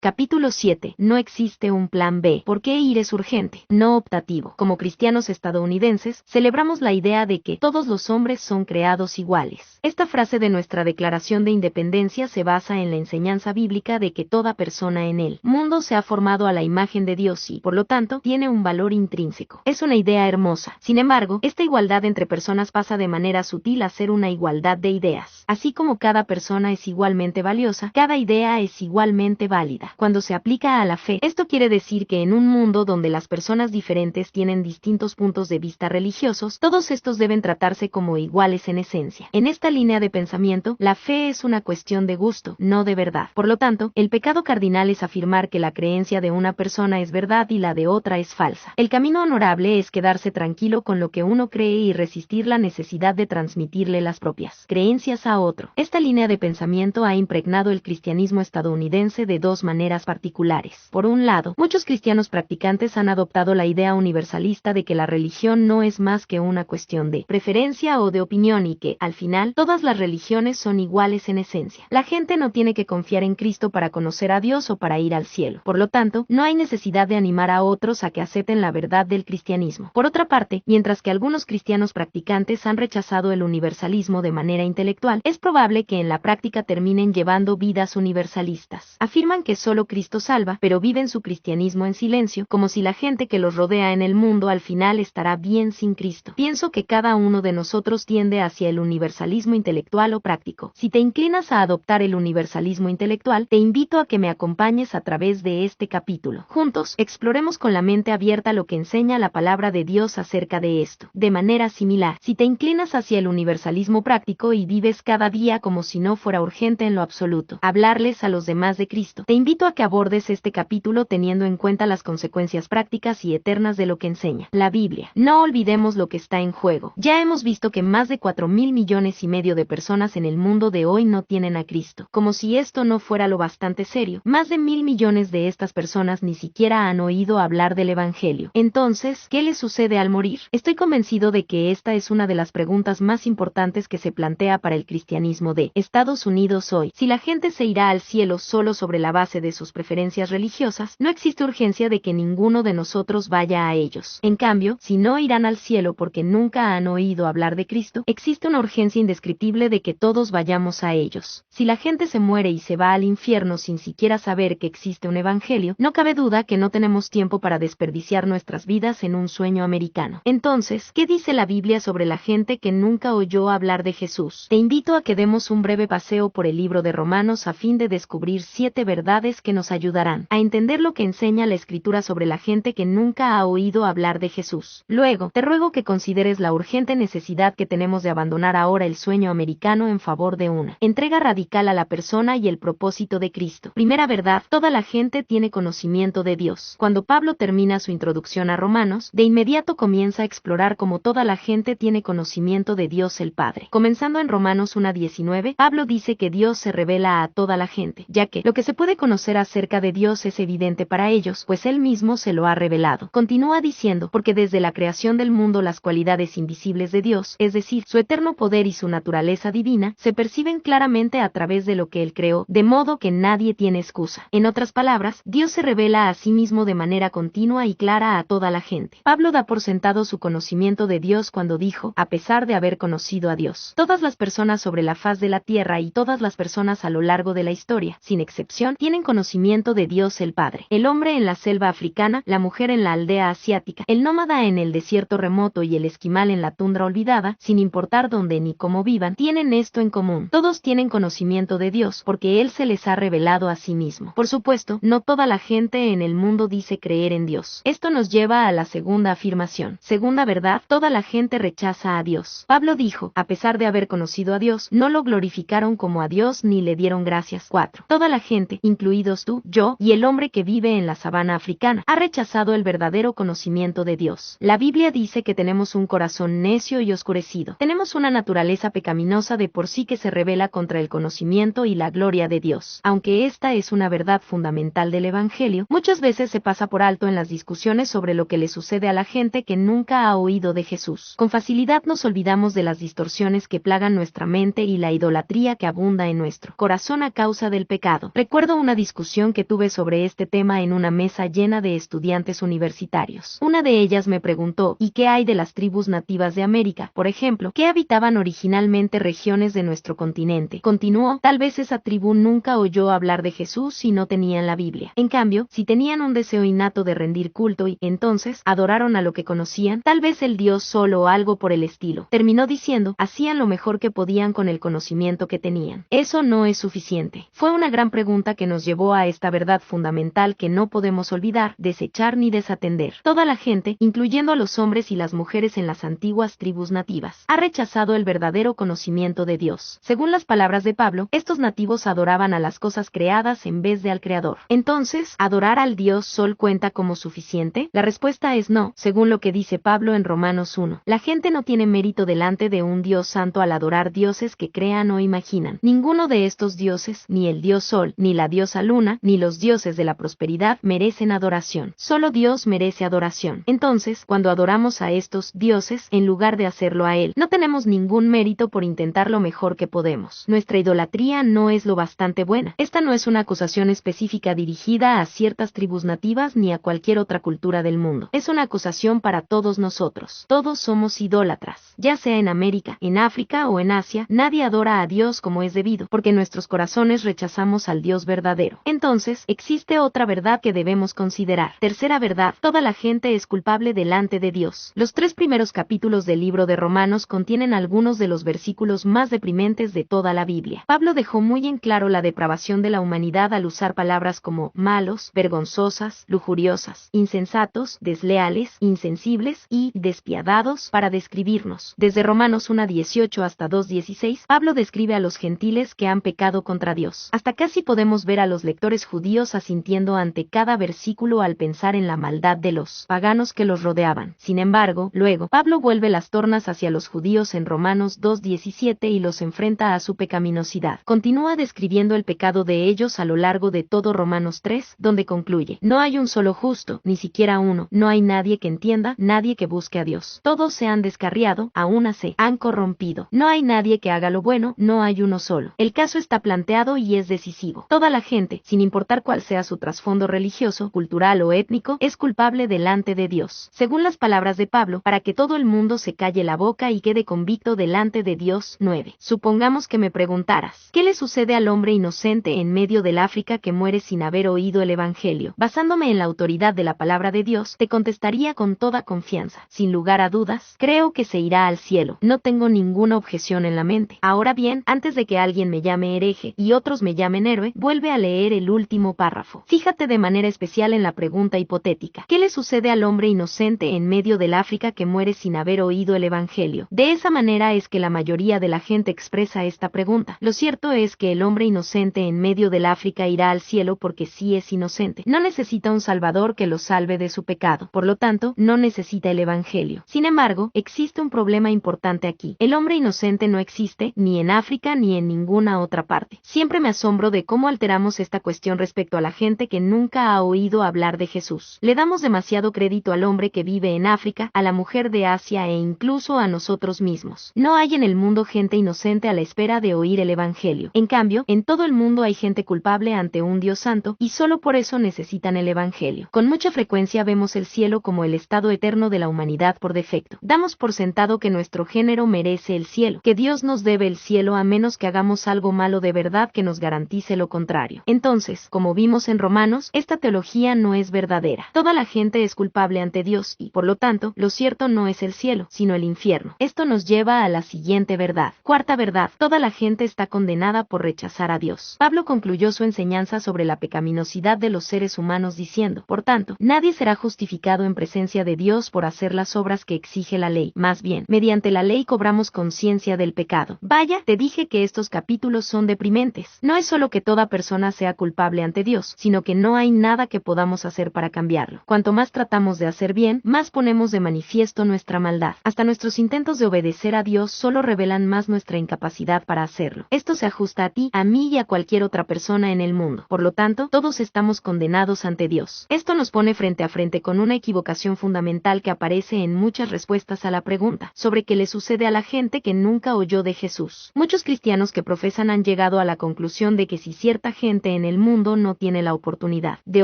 Capítulo 7. No existe un plan B. ¿Por qué ir es urgente, no optativo? Como cristianos estadounidenses, celebramos la idea de que todos los hombres son creados iguales. Esta frase de nuestra Declaración de Independencia se basa en la enseñanza bíblica de que toda persona en el mundo se ha formado a la imagen de Dios y, por lo tanto, tiene un valor intrínseco. Es una idea hermosa. Sin embargo, esta igualdad entre personas pasa de manera sutil a ser una igualdad de ideas. Así como cada persona es igualmente valiosa, cada idea es igualmente válida. Cuando se aplica a la fe, esto quiere decir que en un mundo donde las personas diferentes tienen distintos puntos de vista religiosos, todos estos deben tratarse como iguales en esencia. En esta línea de pensamiento, la fe es una cuestión de gusto, no de verdad. Por lo tanto, el pecado cardinal es afirmar que la creencia de una persona es verdad y la de otra es falsa. El camino honorable es quedarse tranquilo con lo que uno cree y resistir la necesidad de transmitirle las propias creencias a otro. Esta línea de pensamiento ha impregnado el cristianismo estadounidense de dos maneras particulares. Por un lado, muchos cristianos practicantes han adoptado la idea universalista de que la religión no es más que una cuestión de preferencia o de opinión y que, al final, todas las religiones son iguales en esencia. La gente no tiene que confiar en Cristo para conocer a Dios o para ir al cielo. Por lo tanto, no hay necesidad de animar a otros a que acepten la verdad del cristianismo. Por otra parte, mientras que algunos cristianos practicantes han rechazado el universalismo de manera intelectual, es probable que en la práctica terminen llevando vidas universalistas. Afirman que solo Cristo salva, pero viven su cristianismo en silencio, como si la gente que los rodea en el mundo al final estará bien sin Cristo. Pienso que cada uno de nosotros tiende hacia el universalismo intelectual o práctico. Si te inclinas a adoptar el universalismo intelectual, te invito a que me acompañes a través de este capítulo. Juntos, exploremos con la mente abierta lo que enseña la palabra de Dios acerca de esto. De manera similar, si te inclinas hacia el universalismo práctico y vives cada día como si no fuera urgente en lo absoluto hablarles a los demás de Cristo, te invito a que abordes este capítulo teniendo en cuenta las consecuencias prácticas y eternas de lo que enseña la Biblia. No olvidemos lo que está en juego. Ya hemos visto que más de 4.000 millones y medio de personas en el mundo de hoy no tienen a Cristo. Como si esto no fuera lo bastante serio, más de 1.000 millones de estas personas ni siquiera han oído hablar del Evangelio. Entonces, ¿qué les sucede al morir? Estoy convencido de que esta es una de las preguntas más importantes que se plantea para el cristianismo de Estados Unidos hoy. Si la gente se irá al cielo solo sobre la base de sus preferencias religiosas, no existe urgencia de que ninguno de nosotros vaya a ellos. En cambio, si no irán al cielo porque nunca han oído hablar de Cristo, existe una urgencia indescriptible de que todos vayamos a ellos. Si la gente se muere y se va al infierno sin siquiera saber que existe un evangelio, no cabe duda que no tenemos tiempo para desperdiciar nuestras vidas en un sueño americano. Entonces, ¿qué dice la Biblia sobre la gente que nunca oyó hablar de Jesús? Te invito a que demos un breve paseo por el libro de Romanos a fin de descubrir 7 verdades que nos ayudarán a entender lo que enseña la Escritura sobre la gente que nunca ha oído hablar de Jesús. Luego, te ruego que consideres la urgente necesidad que tenemos de abandonar ahora el sueño americano en favor de una entrega radical a la persona y el propósito de Cristo. Primera verdad, toda la gente tiene conocimiento de Dios. Cuando Pablo termina su introducción a Romanos, de inmediato comienza a explorar cómo toda la gente tiene conocimiento de Dios el Padre. Comenzando en Romanos 1:19, Pablo dice que Dios se revela a toda la gente, ya que lo que se puede conocer acerca de Dios es evidente para ellos, pues Él mismo se lo ha revelado. Continúa diciendo, porque desde la creación del mundo las cualidades invisibles de Dios, es decir, su eterno poder y su naturaleza divina, se perciben claramente a través de lo que Él creó, de modo que nadie tiene excusa. En otras palabras, Dios se revela a sí mismo de manera continua y clara a toda la gente. Pablo da por sentado su conocimiento de Dios cuando dijo, a pesar de haber conocido a Dios. Todas las personas sobre la faz de la tierra y todas las personas a lo largo de la historia, sin excepción, tienen conocimiento de Dios el Padre. El hombre en la selva africana, la mujer en la aldea asiática, el nómada en el desierto remoto y el esquimal en la tundra olvidada, sin importar dónde ni cómo vivan, tienen esto en común. Todos tienen conocimiento de Dios, porque Él se les ha revelado a sí mismo. Por supuesto, no toda la gente en el mundo dice creer en Dios. Esto nos lleva a la segunda afirmación. Segunda verdad, toda la gente rechaza a Dios. Pablo dijo, a pesar de haber conocido a Dios, no lo glorificaron como a Dios ni le dieron gracias. 4. Toda la gente, incluidos tú, yo y el hombre que vive en la sabana africana, ha rechazado el verdadero conocimiento de Dios. La Biblia dice que tenemos un corazón necio y oscurecido. Tenemos una naturaleza pecaminosa de por sí que se revela contra el conocimiento y la gloria de Dios. Aunque esta es una verdad fundamental del Evangelio, muchas veces se pasa por alto en las discusiones sobre lo que le sucede a la gente que nunca ha oído de Jesús. Con facilidad nos olvidamos de las distorsiones que plagan nuestra mente y la idolatría que abunda en nuestro corazón a causa del pecado. Recuerdo una discusión discusión que tuve sobre este tema en una mesa llena de estudiantes universitarios. Una de ellas me preguntó, ¿y qué hay de las tribus nativas de América, por ejemplo, que habitaban originalmente regiones de nuestro continente? Continuó, tal vez esa tribu nunca oyó hablar de Jesús y no tenían la Biblia. En cambio, si tenían un deseo innato de rendir culto y, entonces, adoraron a lo que conocían, tal vez el Dios Sol o algo por el estilo. Terminó diciendo, hacían lo mejor que podían con el conocimiento que tenían. Eso no es suficiente. Fue una gran pregunta que nos llevó a esta verdad fundamental que no podemos olvidar, desechar ni desatender. Toda la gente, incluyendo a los hombres y las mujeres en las antiguas tribus nativas, ha rechazado el verdadero conocimiento de Dios. Según las palabras de Pablo, estos nativos adoraban a las cosas creadas en vez de al Creador. Entonces, ¿adorar al Dios Sol cuenta como suficiente? La respuesta es no, según lo que dice Pablo en Romanos 1. La gente no tiene mérito delante de un Dios santo al adorar dioses que crean o imaginan. Ninguno de estos dioses, ni el Dios Sol, ni la diosa Luna, ni los dioses de la prosperidad merecen adoración. Solo Dios merece adoración. Entonces, cuando adoramos a estos dioses, en lugar de hacerlo a Él, no tenemos ningún mérito por intentar lo mejor que podemos. Nuestra idolatría no es lo bastante buena. Esta no es una acusación específica dirigida a ciertas tribus nativas ni a cualquier otra cultura del mundo. Es una acusación para todos nosotros. Todos somos idólatras. Ya sea en América, en África o en Asia, nadie adora a Dios como es debido, porque nuestros corazones rechazamos al Dios verdadero. Entonces, existe otra verdad que debemos considerar. Tercera verdad, toda la gente es culpable delante de Dios. Los 3 primeros capítulos del libro de Romanos contienen algunos de los versículos más deprimentes de toda la Biblia. Pablo dejó muy en claro la depravación de la humanidad al usar palabras como malos, vergonzosas, lujuriosas, insensatos, desleales, insensibles y despiadados para describirnos. Desde Romanos 1:18 hasta 2:16, Pablo describe a los gentiles que han pecado contra Dios. Hasta casi podemos ver a los lectores judíos asintiendo ante cada versículo al pensar en la maldad de los paganos que los rodeaban. Sin embargo, luego, Pablo vuelve las tornas hacia los judíos en Romanos 2:17 y los enfrenta a su pecaminosidad. Continúa describiendo el pecado de ellos a lo largo de todo Romanos 3, donde concluye: no hay un solo justo, ni siquiera uno, no hay nadie que entienda, nadie que busque a Dios. Todos se han descarriado, aún se han corrompido. No hay nadie que haga lo bueno, no hay uno solo. El caso está planteado y es decisivo. Toda la gente, sin importar cuál sea su trasfondo religioso, cultural o étnico, es culpable delante de Dios. Según las palabras de Pablo, para que todo el mundo se calle la boca y quede convicto delante de Dios. 9. Supongamos que me preguntaras, ¿qué le sucede al hombre inocente en medio del África que muere sin haber oído el Evangelio? Basándome en la autoridad de la palabra de Dios, te contestaría con toda confianza, sin lugar a dudas, creo que se irá al cielo. No tengo ninguna objeción en la mente. Ahora bien, antes de que alguien me llame hereje y otros me llamen héroe, vuelve a leer el último párrafo. Fíjate de manera especial en la pregunta hipotética. ¿Qué le sucede al hombre inocente en medio del África que muere sin haber oído el Evangelio? De esa manera es que la mayoría de la gente expresa esta pregunta. Lo cierto es que el hombre inocente en medio del África irá al cielo porque sí es inocente. No necesita un salvador que lo salve de su pecado. Por lo tanto, no necesita el Evangelio. Sin embargo, existe un problema importante aquí. El hombre inocente no existe ni en África ni en ninguna otra parte. Siempre me asombro de cómo alteramos esta cuestión respecto a la gente que nunca ha oído hablar de Jesús. Le damos demasiado crédito al hombre que vive en África, a la mujer de Asia e incluso a nosotros mismos. No hay en el mundo gente inocente a la espera de oír el Evangelio. En cambio, en todo el mundo hay gente culpable ante un Dios santo y solo por eso necesitan el Evangelio. Con mucha frecuencia vemos el cielo como el estado eterno de la humanidad por defecto. Damos por sentado que nuestro género merece el cielo, que Dios nos debe el cielo a menos que hagamos algo malo de verdad que nos garantice lo contrario. Entonces, como vimos en Romanos, esta teología no es verdadera. Toda la gente es culpable ante Dios y, por lo tanto, lo cierto no es el cielo, sino el infierno. Esto nos lleva a la siguiente verdad. Cuarta verdad, toda la gente está condenada por rechazar a Dios. Pablo concluyó su enseñanza sobre la pecaminosidad de los seres humanos diciendo, por tanto, nadie será justificado en presencia de Dios por hacer las obras que exige la ley. Más bien, mediante la ley cobramos conciencia del pecado. Vaya, te dije que estos capítulos son deprimentes. No es solo que toda persona sea culpable ante Dios, sino que no hay nada que podamos hacer para cambiarlo. Cuanto más tratamos de hacer bien, más ponemos de manifiesto nuestra maldad. Hasta nuestros intentos de obedecer a Dios solo revelan más nuestra incapacidad para hacerlo. Esto se ajusta a ti, a mí y a cualquier otra persona en el mundo. Por lo tanto, todos estamos condenados ante Dios. Esto nos pone frente a frente con una equivocación fundamental que aparece en muchas respuestas a la pregunta sobre qué le sucede a la gente que nunca oyó de Jesús. Muchos cristianos que profesan han llegado a la conclusión de que si cierta gente en el mundo no tiene la oportunidad de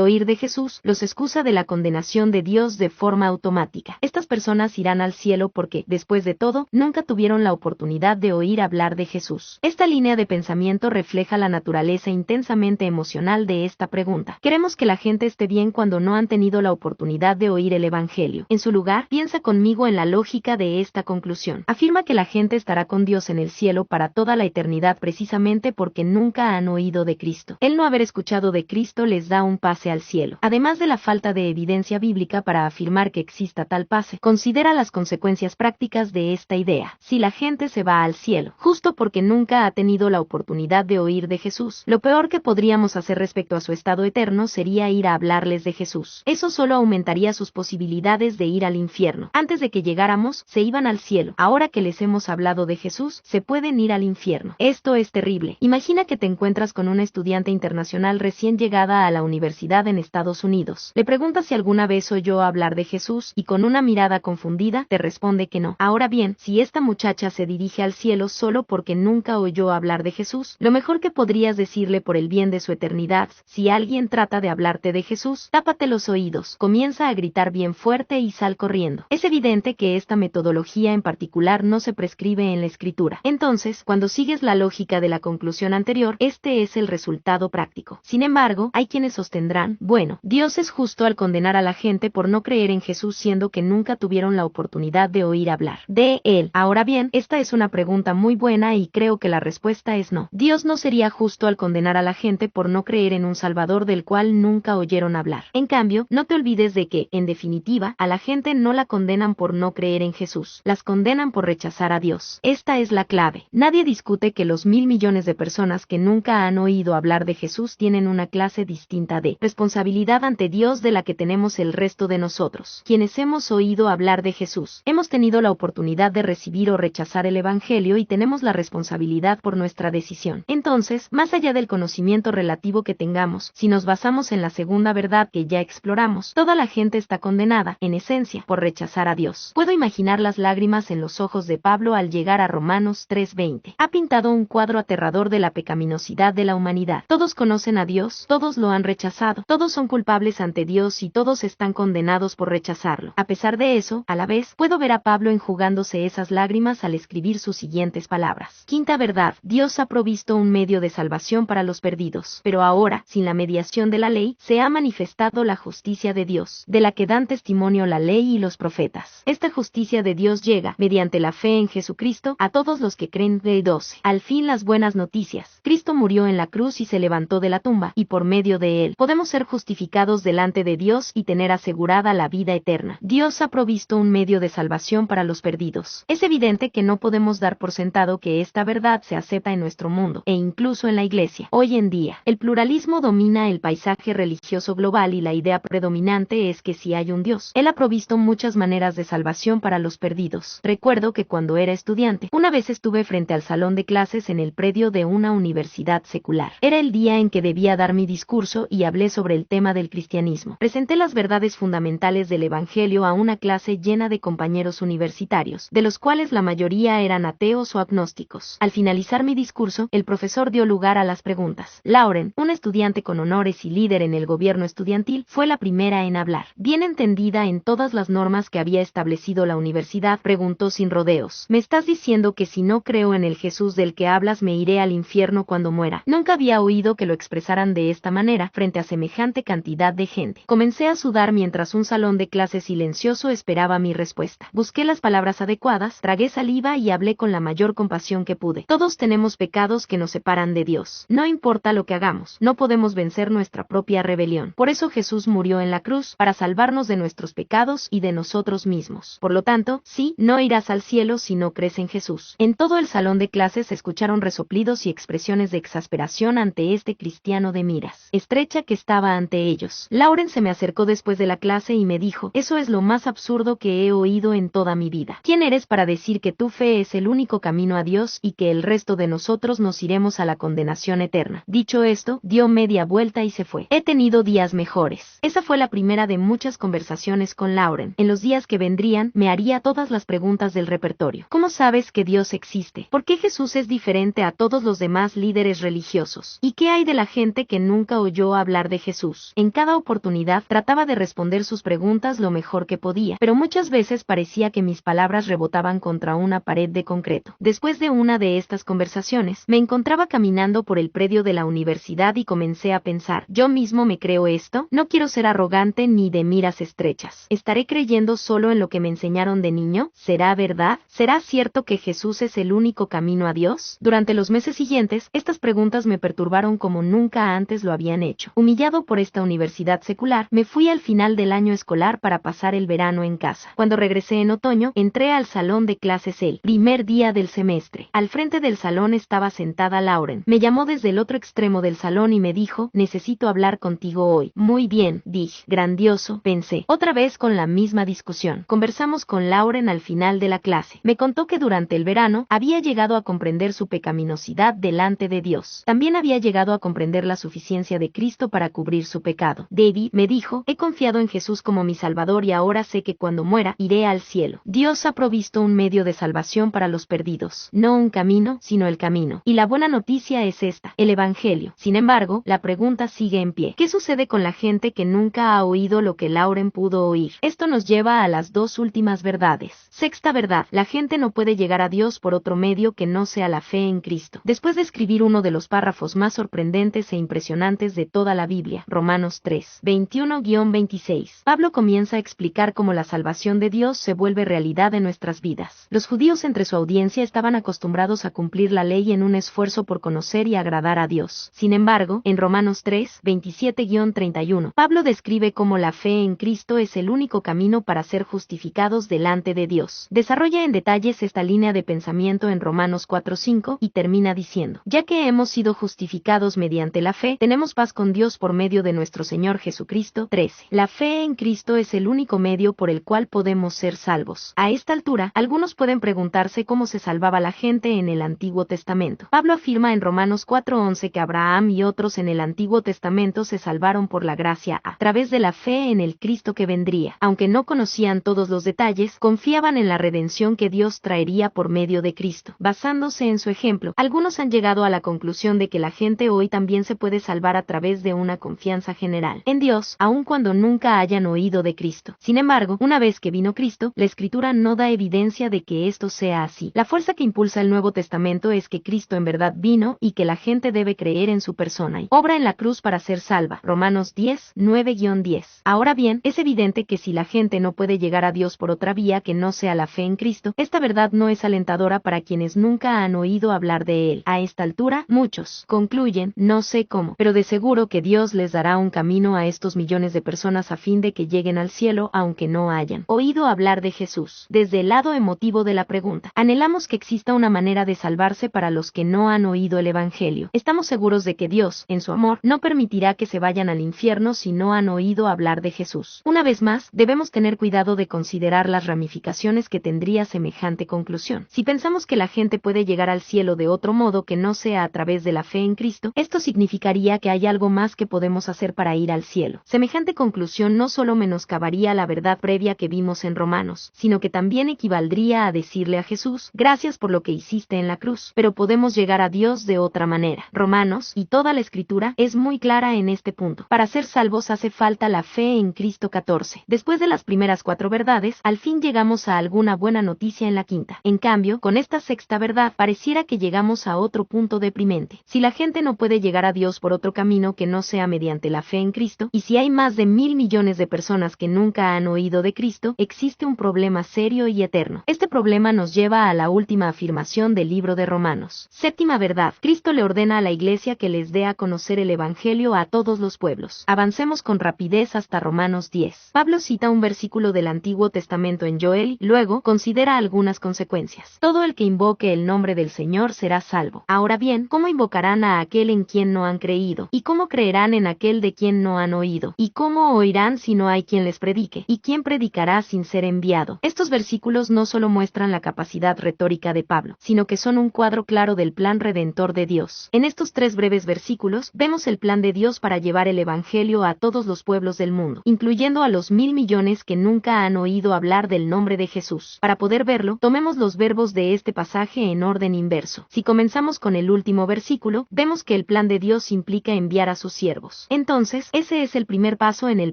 oír de Jesús, los excusa de la condenación de Dios de forma automática. Estas personas irán al cielo porque, después de todo, nunca tuvieron la oportunidad de oír hablar de Jesús. Esta línea de pensamiento refleja la naturaleza intensamente emocional de esta pregunta. Queremos que la gente esté bien cuando no han tenido la oportunidad de oír el Evangelio. En su lugar, piensa conmigo en la lógica de esta conclusión. Afirma que la gente estará con Dios en el cielo para toda la eternidad precisamente porque nunca han oído de Cristo. El no haber escuchado de Cristo les da un pase al cielo. Además de la falta de evidencia bíblica para afirmar que exista tal pase, considera las consecuencias prácticas de esta idea. Si la gente se va al cielo, justo porque nunca ha tenido la oportunidad de oír de Jesús, lo peor que podríamos hacer respecto a su estado eterno sería ir a hablarles de Jesús. Eso solo aumentaría sus posibilidades de ir al infierno. Antes de que llegáramos, se iban al cielo. Ahora que les hemos hablado de Jesús, se pueden ir al infierno. Esto es terrible. Imagina que te encuentras con una estudiante internacional recién llegada a la universidad en Estados Unidos. Le preguntas si alguna vez oyó hablar de Jesús y con una mirada confundida te responde que no. Ahora bien, si esta muchacha se dirige al cielo solo porque nunca oyó hablar de Jesús, lo mejor que podrías decirle por el bien de su eternidad, si alguien trata de hablarte de Jesús, tápate los oídos, comienza a gritar bien fuerte y sal corriendo. Es evidente que esta metodología en particular no se prescribe en la Escritura. Entonces, cuando sigues la lógica de la conclusión anterior, este es el resultado práctico. Sin embargo, hay quienes sostendrán, bueno, Dios es justo al condenar a la gente por no creer en Jesús siendo que nunca tuvieron la oportunidad de oír hablar de Él. Ahora bien, esta es una pregunta muy buena y creo que la respuesta es no. Dios no sería justo al condenar a la gente por no creer en un Salvador del cual nunca oyeron hablar. En cambio, no te olvides de que, en definitiva, a la gente no la condenan por no creer en Jesús, las condenan por rechazar a Dios. Esta es la clave. Nadie discute que los 1.000 millones de personas que nunca han oído hablar de Jesús tienen una clase distinta de responsabilidad ante Dios de la que tenemos el resto de nosotros. Quienes hemos oído hablar de Jesús, hemos tenido la oportunidad de recibir o rechazar el Evangelio y tenemos la responsabilidad por nuestra decisión. Entonces, más allá del conocimiento relativo que tengamos, si nos basamos en la segunda verdad que ya exploramos, toda la gente está condenada, en esencia, por rechazar a Dios. Puedo imaginar las lágrimas en los ojos de Pablo al llegar a Romanos 3:20. Ha pintado un cuadro aterrador de la pecaminosidad de la humanidad. Todos conocen a Dios, todos lo han rechazado, todos son culpables ante Dios y todos están condenados por rechazarlo. A pesar de eso, a la vez, puedo ver a Pablo enjugándose esas lágrimas al escribir sus siguientes palabras. Quinta verdad, Dios ha provisto un medio de salvación para los perdidos, pero ahora, sin la mediación de la ley, se ha manifestado la justicia de Dios, de la que dan testimonio la ley y los profetas. Esta justicia de Dios llega, mediante la fe en Jesucristo, a todos los que creen. Del 12. Al fin las buenas noticias. Cristo murió en la cruz y se levantó de la tumba, y por medio de él, podemos ser justificados delante de Dios y tener asegurada la vida eterna. Dios ha provisto un medio de salvación para los perdidos. Es evidente que no podemos dar por sentado que esta verdad se acepta en nuestro mundo, e incluso en la Iglesia. Hoy en día, el pluralismo domina el paisaje religioso global y la idea predominante es que si hay un Dios, Él ha provisto muchas maneras de salvación para los perdidos. Recuerdo que cuando era estudiante, una vez estuve frente al salón de clases en el predio de una universidad secular. Era el día en que debía dar mi discurso y hablé sobre el tema del cristianismo. Presenté las verdades fundamentales del Evangelio a una clase llena de compañeros universitarios, de los cuales la mayoría eran ateos o agnósticos. Al finalizar mi discurso, el profesor dio lugar a las preguntas. Lauren, una estudiante con honores y líder en el gobierno estudiantil, fue la primera en hablar. Bien entendida en todas las normas que había establecido la universidad, preguntó sin rodeos. ¿Me estás diciendo que si no creo en el Jesús del que hablas me iré al infierno cuando muera? Nunca había oído que lo expresaran de esta manera frente a semejante cantidad de gente. Comencé a sudar mientras un salón de clase silencioso esperaba mi respuesta. Busqué las palabras adecuadas, tragué saliva y hablé con la mayor compasión que pude. Todos tenemos pecados que nos separan de Dios. No importa lo que hagamos, no podemos vencer nuestra propia rebelión. Por eso Jesús murió en la cruz, para salvarnos de nuestros pecados y de nosotros mismos. Por lo tanto, sí, no irás al cielo si no crees en Jesús. En todo el salón de clases se escucharon resoplidos y expresiones de exasperación ante este cristiano de miras estrecha que estaba ante ellos. Lauren se me acercó después de la clase y me dijo, eso es lo más absurdo que he oído en toda mi vida. ¿Quién eres para decir que tu fe es el único camino a Dios y que el resto de nosotros nos iremos a la condenación eterna? Dicho esto, dio media vuelta y se fue. He tenido días mejores. Esa fue la primera de muchas conversaciones con Lauren. En los días que vendrían, me haría todas las preguntas del repertorio. ¿Cómo sabes que Dios existe? ¿Por qué Jesús es diferente a todos los demás líderes religiosos? ¿Y qué hay de la gente que nunca oyó hablar de Jesús. En cada oportunidad trataba de responder sus preguntas lo mejor que podía, pero muchas veces parecía que mis palabras rebotaban contra una pared de concreto. Después de una de estas conversaciones, me encontraba caminando por el predio de la universidad y comencé a pensar, ¿yo mismo me creo esto? No quiero ser arrogante ni de miras estrechas. ¿Estaré creyendo solo en lo que me enseñaron de niño? ¿Será verdad? ¿Será cierto que Jesús es el único camino a Dios? Durante los meses siguientes, estas preguntas me perturbaron como nunca antes lo habían hecho. Humillado por esta universidad secular, me fui al final del año escolar para pasar el verano en casa. Cuando regresé en otoño, entré al salón de clases el primer día del semestre. Al frente del salón estaba sentada Lauren. Me llamó desde el otro extremo del salón y me dijo, necesito hablar contigo hoy. Muy bien, dije. Grandioso, pensé. Otra vez con la misma discusión. Conversamos con Lauren al final de la clase. Me contó que durante el verano había llegado a comprender su pecaminosidad delante de Dios. También había llegado a comprender la suficiencia de Cristo para cubrir su pecado. David, me dijo, he confiado en Jesús como mi Salvador y ahora sé que cuando muera iré al cielo. Dios ha provisto un medio de salvación para los perdidos. No un camino, sino el camino. Y la buena noticia es esta, el Evangelio. Sin embargo, la pregunta sigue en pie. ¿Qué sucede con la gente que nunca ha oído lo que Lauren pudo oír? Esto nos lleva a las dos últimas verdades. Sexta verdad, la gente no puede llegar a Dios por otro medio que no sea la fe en Cristo. Después de escribir uno de los párrafos más sorprendentes e impresionantes de toda la Biblia, Romanos 3, 21-26, Pablo comienza a explicar cómo la salvación de Dios se vuelve realidad en nuestras vidas. Los judíos entre su audiencia estaban acostumbrados a cumplir la ley en un esfuerzo por conocer y agradar a Dios. Sin embargo, en Romanos 3, 27-31, Pablo describe cómo la fe en Cristo es el único camino para ser justificados delante de Dios. Desarrolla en detalles esta línea de pensamiento en Romanos 4:5 y termina diciendo, ya que hemos sido justificados mediante la fe, tenemos paz con Dios por medio de nuestro Señor Jesucristo. 13. La fe en Cristo es el único medio por el cual podemos ser salvos. A esta altura, algunos pueden preguntarse cómo se salvaba la gente en el Antiguo Testamento. Pablo afirma en Romanos 4:11 que Abraham y otros en el Antiguo Testamento se salvaron por la gracia a través de la fe en el Cristo que vendría. Aunque no conocían todos los detalles, confiaban en la redención que Dios traería por medio de Cristo. Basándose en su ejemplo, algunos han llegado a la conclusión de que la gente hoy también se puede salvar a través de una confianza general en Dios, aun cuando nunca hayan oído de Cristo. Sin embargo, una vez que vino Cristo, la Escritura no da evidencia de que esto sea así. La fuerza que impulsa el Nuevo Testamento es que Cristo en verdad vino y que la gente debe creer en su persona y obra en la cruz para ser salva. Romanos 10, 9-10. Ahora bien, es evidente que si la gente no puede llegar a Dios por otra vía que no sea la fe en Cristo, esta verdad no es alentadora para quienes nunca han oído hablar de Él. A esta altura, muchos concluyen, no sé cómo, pero de seguro que Dios les dará un camino a estos millones de personas a fin de que lleguen al cielo aunque no hayan oído hablar de Jesús. Desde el lado emotivo de la pregunta, anhelamos que exista una manera de salvarse para los que no han oído el Evangelio. Estamos seguros de que Dios, en su amor, no permitirá que se vayan al infierno si no han oído hablar de Jesús. Una vez más, debemos tener cuidado de considerar las ramificaciones que tendría semejante conclusión. Si pensamos que la gente puede llegar al cielo de otro modo que no sea a través de la fe en Cristo, esto significaría que hay algo más que podemos hacer para ir al cielo. Semejante conclusión no solo menoscabaría la verdad previa que vimos en Romanos, sino que también equivaldría a decirle a Jesús, gracias por lo que hiciste en la cruz, pero podemos llegar a Dios de otra manera. Romanos, y toda la Escritura, es muy clara en este punto. Para ser salvos hace falta la fe en Cristo. 14. Después de las primeras 4 verdades, al fin llegamos a alguna buena noticia en la quinta. En cambio, con esta sexta verdad, pareciera que llegamos a otro punto deprimente. Si la gente no puede llegar a Dios por otro camino que no sea mediante la fe en Cristo, y si hay más de 1,000 millones de personas que nunca han oído de Cristo, existe un problema serio y eterno. Este problema nos lleva a la última afirmación del libro de Romanos. Séptima verdad. Cristo le ordena a la Iglesia que les dé a conocer el Evangelio a todos los pueblos. Avancemos con rapidez hasta Romanos 10. Pablo cita un versículo del Antiguo Testamento en Joel, luego considera algunas consecuencias. Todo el que invoque el nombre del Señor será salvo. Ahora bien, ¿cómo invocarán a aquel en quien no han creído? ¿Y cómo creerán en aquel de quien no han oído? ¿Y cómo oirán si no hay quien les predique? ¿Y quién predicará sin ser enviado? Estos versículos no solo muestran la capacidad retórica de Pablo, sino que son un cuadro claro del plan redentor de Dios. En estos 3 breves versículos, vemos el plan de Dios para llevar el Evangelio a todos los pueblos del mundo, incluyendo a los 1,000 millones que nunca han oído hablar del nombre de Jesús. Para poder verlo, tomemos los verbos de este pasaje en orden inverso. Si comenzamos con el último versículo, vemos que el plan de Dios implica enviar a sus siervos. Entonces, ese es el primer paso en el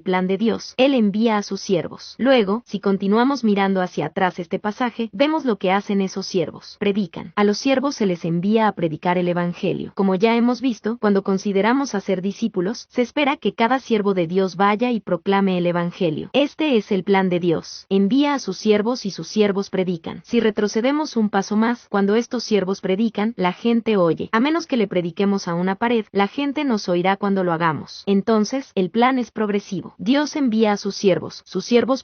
plan de Dios. Él envía a sus siervos. Luego, si continuamos mirando hacia atrás este pasaje, vemos lo que hacen esos siervos. Predican. A los siervos se les envía a predicar el evangelio. Como ya hemos visto, cuando consideramos hacer discípulos, se espera que cada siervo de Dios vaya y proclame el evangelio. Este es el plan de Dios. Envía a sus siervos y sus siervos predican. Si retrocedemos un paso más, cuando estos siervos predican, la gente oye. A menos que le prediquemos a una pared, la gente nos oirá cuando lo hagamos. Entonces, el plan es progresivo. Dios envía a sus siervos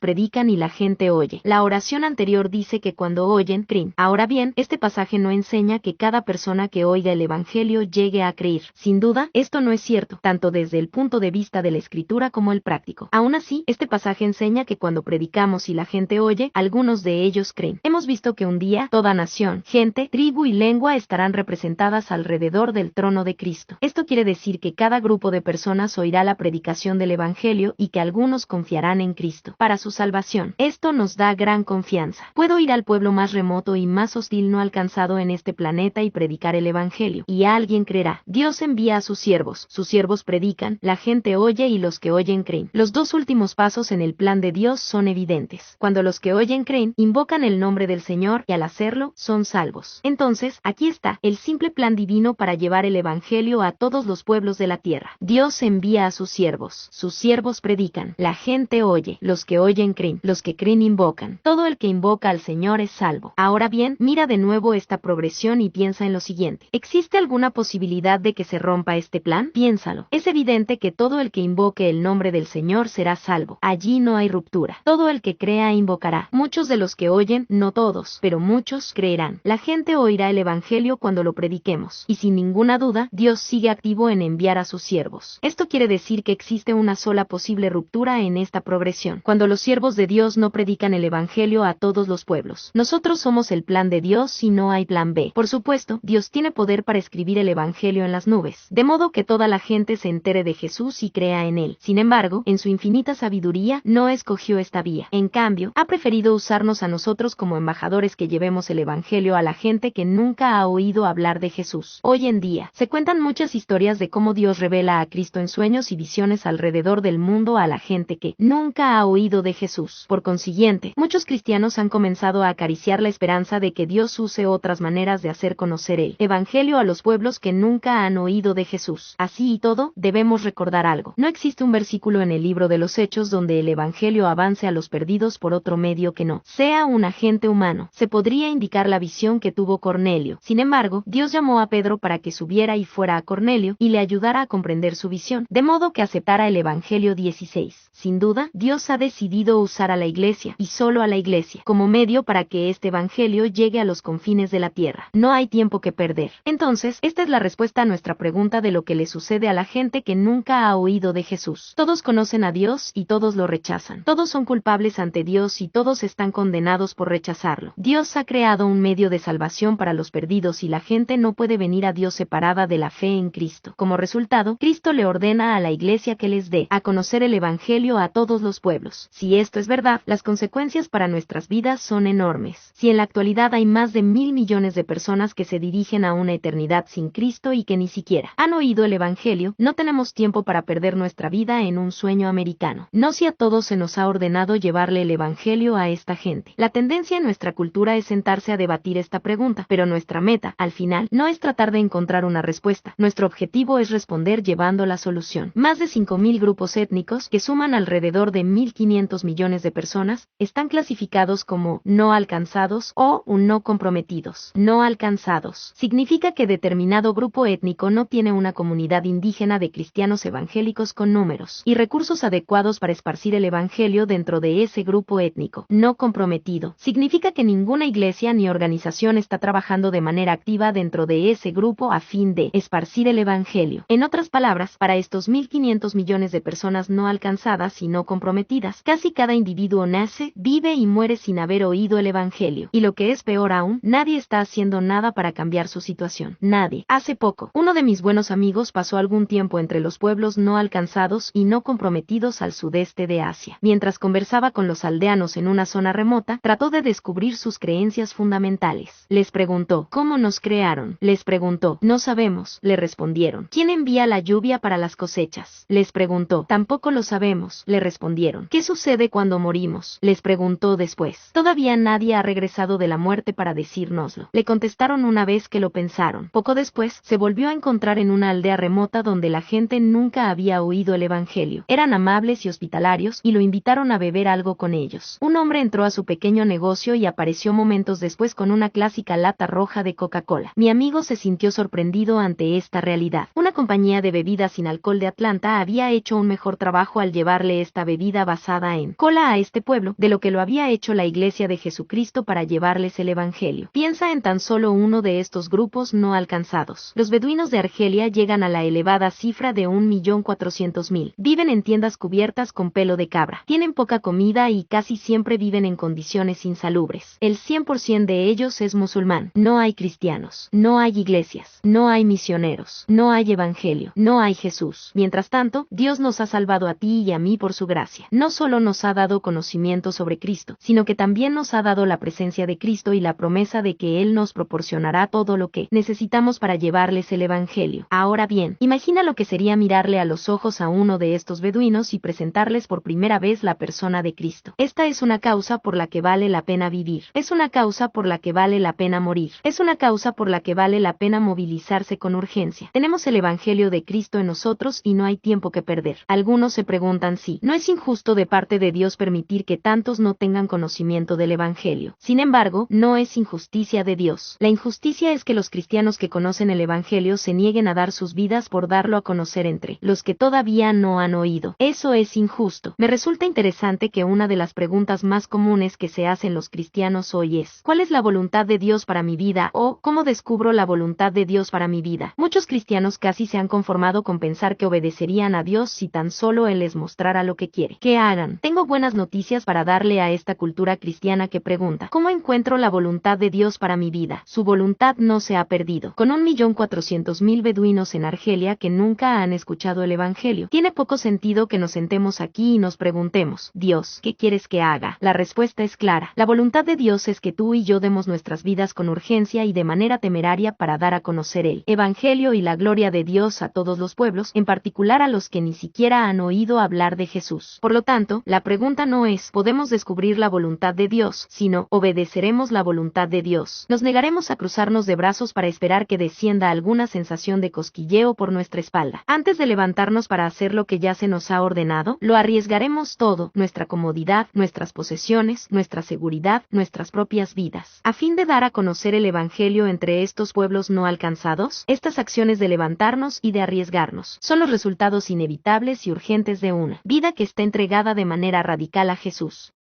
predican y la gente oye. La oración anterior dice que cuando oyen, creen. Ahora bien, este pasaje no enseña que cada persona que oiga el evangelio llegue a creer. Sin duda, esto no es cierto, tanto desde el punto de vista de la escritura como el práctico. Aún así, este pasaje enseña que cuando predicamos y la gente oye, algunos de ellos creen. Hemos visto que un día, toda nación, gente, tribu y lengua estarán representadas alrededor del trono de Cristo. Esto quiere decir que cada grupo de personas oirá la predicación del evangelio y que algunos confiarán en Cristo para su salvación. Esto nos da gran confianza. Puedo ir al pueblo más remoto y más hostil no alcanzado en este planeta y predicar el evangelio, y alguien creerá. Dios envía a sus siervos predican, la gente oye y los que oyen creen. Los dos últimos pasos en el plan de Dios son evidentes. Cuando los que oyen creen, invocan el nombre del Señor y al hacerlo, son salvos. Entonces, aquí está el simple plan divino para llevar el evangelio a todos los pueblos de la tierra. Dios envía a sus siervos predican, la gente oye, los que oyen creen, los que creen invocan. Todo el que invoca al Señor es salvo. Ahora bien, mira de nuevo esta progresión y piensa en lo siguiente. ¿Existe alguna posibilidad de que se rompa este plan? Piénsalo. Es evidente que todo el que invoque el nombre del Señor será salvo. Allí no hay ruptura. Todo el que crea invocará. Muchos de los que oyen, no todos, pero muchos creerán. La gente oirá el evangelio cuando lo prediquemos. Y sin ninguna duda, Dios sigue activo en enviar a sus siervos. Esto quiere decir que existe una sola posible ruptura en esta progresión. Cuando los siervos de Dios no predican el evangelio a todos los pueblos. Nosotros somos el plan de Dios y no hay plan B. Por supuesto, Dios tiene poder para escribir el evangelio en las nubes, de modo que toda la gente se entere de Jesús y crea en él. Sin embargo, en su infinita sabiduría, no escogió esta vía. En cambio, ha preferido usarnos a nosotros como embajadores que llevemos el evangelio a la gente que nunca ha oído hablar de Jesús. Hoy en día, se cuentan muchas historias de cómo Dios revela a Cristo en sueños y visiones alrededor del mundo a la gente que nunca ha oído de Jesús. Por consiguiente, muchos cristianos han comenzado a acariciar la esperanza de que Dios use otras maneras de hacer conocer el evangelio a los pueblos que nunca han oído de Jesús. Así y todo, debemos recordar algo. No existe un versículo en el libro de los Hechos donde el evangelio avance a los perdidos por otro medio que no sea un agente humano. Se podría indicar la visión que tuvo Cornelio. Sin embargo, Dios llamó a Pedro para que subiera y fuera a Cornelio y le ayudara a comprender su visión, de modo que aceptara el evangelio 16. Sin duda, Dios ha decidido usar a la iglesia, y solo a la iglesia, como medio para que este evangelio llegue a los confines de la tierra. No hay tiempo que perder. Entonces, esta es la respuesta a nuestra pregunta de lo que le sucede a la gente que nunca ha oído de Jesús. Todos conocen a Dios y todos lo rechazan. Todos son culpables ante Dios y todos están condenados por rechazarlo. Dios ha creado un medio de salvación para los perdidos y la gente no puede venir a Dios separada de la fe en Cristo. Como resultado, Cristo le ordena a la iglesia que les dé a conocer el evangelio a todos los pueblos. Si esto es verdad, las consecuencias para nuestras vidas son enormes. Si en la actualidad hay más de 1.000 millones de personas que se dirigen a una eternidad sin Cristo y que ni siquiera han oído el evangelio, no tenemos tiempo para perder nuestra vida en un sueño americano. No si a todos se nos ha ordenado llevarle el evangelio a esta gente. La tendencia en nuestra cultura es sentarse a debatir esta pregunta, pero nuestra meta, al final, no es tratar de encontrar una respuesta. Nuestro objetivo es responder llevando la solución. Más de 5.000 grupos étnicos, que suman alrededor de 1.500 millones de personas, están clasificados como no alcanzados o no comprometidos. No alcanzados significa que determinado grupo étnico no tiene una comunidad indígena de cristianos evangélicos con números y recursos adecuados para esparcir el evangelio dentro de ese grupo étnico. No comprometido significa que ninguna iglesia ni organización está trabajando de manera activa dentro de ese grupo a fin de esparcir el evangelio. En otras palabras, para estos 1.500 millones de personas no alcanzadas y no comprometidas, casi cada individuo nace, vive y muere sin haber oído el evangelio. Y lo que es peor aún, nadie está haciendo nada para cambiar su situación. Nadie. Hace poco, uno de mis buenos amigos pasó algún tiempo entre los pueblos no alcanzados y no comprometidos al sudeste de Asia. Mientras conversaba con los aldeanos en una zona remota, trató de descubrir sus creencias fundamentales. Les preguntó, ¿cómo nos crearon? Les preguntó, no sabemos, le respondieron. ¿Quién envía la lluvia para las cosechas? Les preguntó. Tampoco lo sabemos, le respondieron. ¿Qué sucede cuando morimos? Les preguntó después. Todavía nadie ha regresado de la muerte para decírnoslo. Le contestaron una vez que lo pensaron. Poco después, se volvió a encontrar en una aldea remota donde la gente nunca había oído el evangelio. Eran amables y hospitalarios y lo invitaron a beber algo con ellos. Un hombre entró a su pequeño negocio y apareció momentos después con una clásica lata roja de Coca-Cola. Mi amigo se sintió sorprendido ante esta realidad. Una compañía de bebidas sin alcohol de Atlanta había hecho un mejor trabajo al llevarle esta bebida basada en cola a este pueblo de lo que lo había hecho la Iglesia de Jesucristo para llevarles el evangelio. Piensa en tan solo uno de estos grupos no alcanzados. Los beduinos de Argelia llegan a la elevada cifra de 1.400.000. Viven en tiendas cubiertas con pelo de cabra. Tienen poca comida y casi siempre viven en condiciones insalubres. El 100% de ellos es musulmán. No hay cristianos. No hay iglesias. No hay misioneros. No hay evangelio. No hay Jesús. Mientras tanto, Dios nos ha salvado a ti y a mí por su gracia. No solo nos ha dado conocimiento sobre Cristo, sino que también nos ha dado la presencia de Cristo y la promesa de que Él nos proporcionará todo lo que necesitamos para llevarles el evangelio. Ahora bien, imagina lo que sería mirarle a los ojos a uno de estos beduinos y presentarles por primera vez la persona de Cristo. Esta es una causa por la que vale la pena vivir. Es una causa por la que vale la pena morir. Es una causa por la que vale la pena movilizarse con urgencia. Tenemos el evangelio de Cristo en nosotros y no hay tiempo que perder. Algunos se preguntan si no es injusto de parte de Dios permitir que tantos no tengan conocimiento del evangelio. Sin embargo, no es injusticia de Dios. La injusticia es que los cristianos que conocen el evangelio se nieguen a dar sus vidas por darlo a conocer entre los que todavía no han oído. Eso es injusto. Me resulta interesante que una de las preguntas más comunes que se hacen los cristianos hoy es: ¿cuál es la voluntad de Dios para mi vida? O ¿cómo descubro la voluntad de Dios para mi vida? Muchos cristianos casi se han conformado con pensar que obedecerían a Dios si tan solo Él les mostrara lo que quiere que hagan. Tengo buenas noticias para darle a esta cultura cristiana que pregunta: ¿cómo encuentro la voluntad de Dios para mi vida? Su voluntad no se ha perdido. Con 1.400.000 beduinos en Argelia que nunca han escuchado el evangelio, tiene poco sentido que nos sentemos aquí y nos preguntemos: Dios, ¿qué quieres que haga? La respuesta es clara. La voluntad de Dios es que tú y yo demos nuestras vidas con urgencia y de manera temeraria para dar a conocer el evangelio y la gloria de Dios a todos los pueblos, en particular a los que ni siquiera han oído hablar de Jesús. Por lo tanto, la pregunta no es ¿podemos descubrir la voluntad de Dios?, sino ¿obedeceremos la voluntad de Dios? Nos negaremos a cruzarnos de brazos para esperar que descienda alguna sensación de cosquilleo por nuestra espalda. Antes de levantarnos para hacer lo que ya se nos ha ordenado, lo arriesgaremos todo: nuestra comodidad, nuestras posesiones, nuestra seguridad, nuestras propias vidas, a fin de dar a conocer el evangelio entre estos pueblos no alcanzados. Estas acciones de levantarnos y de arriesgarnos son los resultados inevitables y urgentes de una vida que está entregada de manera radical a Jesús.